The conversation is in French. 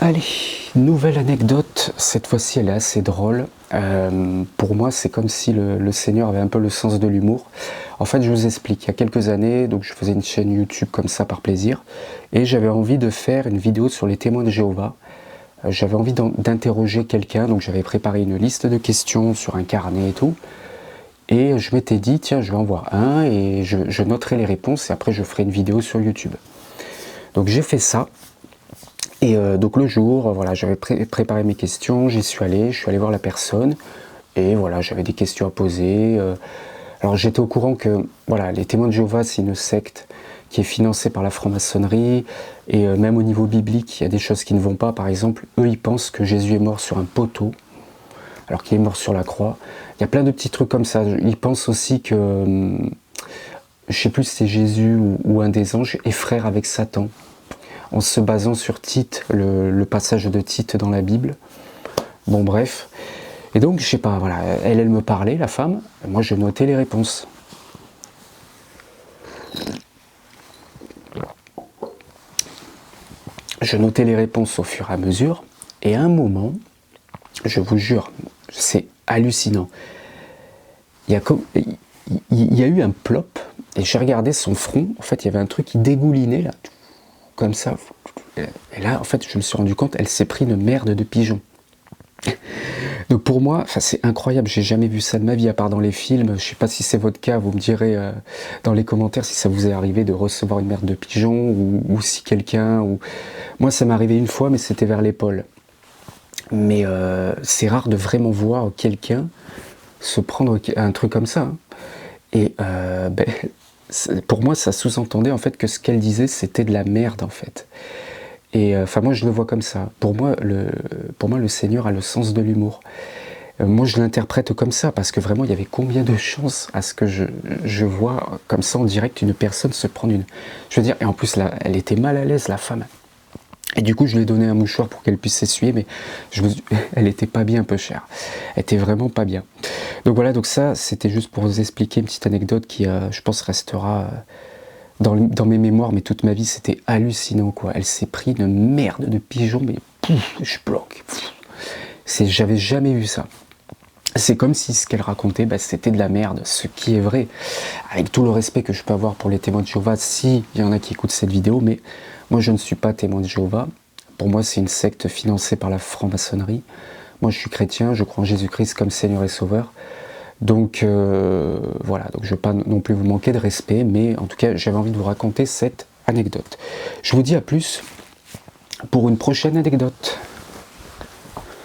Allez, nouvelle anecdote, cette fois-ci elle est assez drôle. Pour moi c'est comme si le Seigneur avait un peu le sens de l'humour. En fait je vous explique, il y a quelques années, donc je faisais une chaîne YouTube comme ça par plaisir, et j'avais envie de faire une vidéo sur les témoins de Jéhovah. J'avais envie d'interroger quelqu'un, donc j'avais préparé une liste de questions sur un carnet et tout, et je m'étais dit tiens je vais en voir un, et je noterai les réponses, et après je ferai une vidéo sur YouTube. Donc j'ai fait ça. Et donc le jour, voilà, j'avais préparé mes questions, je suis allé voir la personne, et voilà, j'avais des questions à poser. Alors j'étais au courant que voilà, les témoins de Jéhovah, c'est une secte qui est financée par la franc-maçonnerie, et même au niveau biblique, il y a des choses qui ne vont pas. Par exemple, eux, ils pensent que Jésus est mort sur un poteau, alors qu'il est mort sur la croix. Il y a plein de petits trucs comme ça. Ils pensent aussi que, je sais plus si c'est Jésus ou un des anges, est frère avec Satan, en se basant sur Tite, le passage de Tite dans la Bible. Bon bref. Et donc, je sais pas, voilà, elle me parlait, la femme, moi je notais les réponses. Je notais les réponses au fur et à mesure, et à un moment, je vous jure, c'est hallucinant. Il y a eu un plop, et j'ai regardé son front, en fait il y avait un truc qui dégoulinait là, comme ça. Et là, en fait, je me suis rendu compte, elle s'est pris une merde de pigeon. Donc pour moi, c'est incroyable, j'ai jamais vu ça de ma vie, à part dans les films. Je sais pas si c'est votre cas, vous me direz dans les commentaires si ça vous est arrivé de recevoir une merde de pigeon, ou si quelqu'un... Moi, ça m'est arrivé une fois, mais c'était vers l'épaule. Mais c'est rare de vraiment voir quelqu'un se prendre un truc comme ça. Hein. Et pour moi, ça sous-entendait en fait que ce qu'elle disait, c'était de la merde en fait. Et enfin, moi, je le vois comme ça. Pour moi, le Seigneur a le sens de l'humour. Moi, je l'interprète comme ça, parce que vraiment, il y avait combien de chances à ce que je vois comme ça en direct une personne se prendre une... Je veux dire, et en plus, là, elle était mal à l'aise, la femme. Et du coup, je lui ai donné un mouchoir pour qu'elle puisse s'essuyer, mais elle était pas bien, peu chère. Elle était vraiment pas bien. Donc voilà, donc ça, c'était juste pour vous expliquer une petite anecdote qui, je pense, restera... Dans mes mémoires, mais toute ma vie, c'était hallucinant, quoi. Elle s'est pris une merde de pigeon, mais pouf, je bloque. J'avais jamais vu ça. C'est comme si ce qu'elle racontait, c'était de la merde, ce qui est vrai. Avec tout le respect que je peux avoir pour les témoins de Jéhovah, s'il y en a qui écoutent cette vidéo, mais moi je ne suis pas témoin de Jéhovah. Pour moi, c'est une secte financée par la franc-maçonnerie. Moi, je suis chrétien, je crois en Jésus-Christ comme Seigneur et Sauveur. Donc voilà, donc je ne veux pas non plus vous manquer de respect, mais en tout cas j'avais envie de vous raconter cette anecdote. Je vous dis à plus pour une prochaine anecdote.